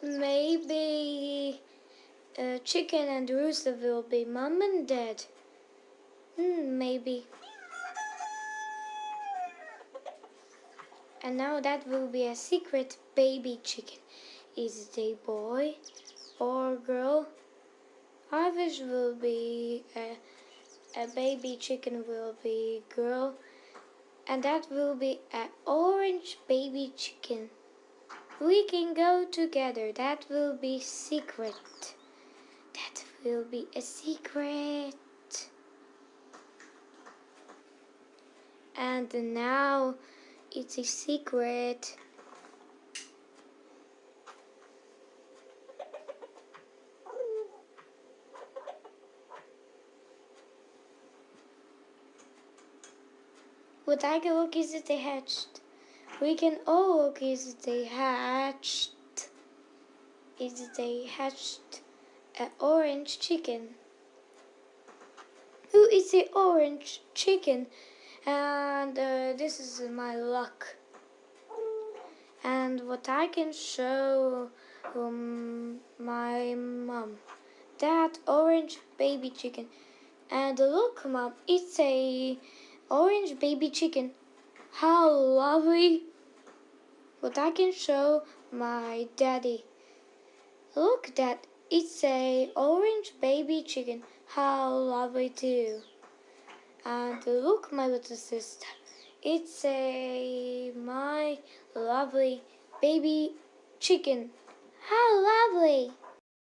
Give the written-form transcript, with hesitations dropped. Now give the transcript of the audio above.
Maybe chicken and rooster will be mom and dad. Maybe. And now that will be a secret baby chicken. Is it a boy or girl? I wish will be a baby chicken will be girl. And that will be an orange baby chicken. We can go together. That will be secret. That will be a secret. And now it's a secret. What I can look is that they hatched. We can all look is that they hatched. Is that they hatched an orange chicken. Who is the orange chicken? And this is my luck. And what I can show my mom. That orange baby chicken. And look, mom, it's a orange baby chicken. How lovely. What I can show my daddy. Look, Dad, it's a orange baby chicken. How lovely too. And look, my little sister. It's my lovely baby chicken. How lovely.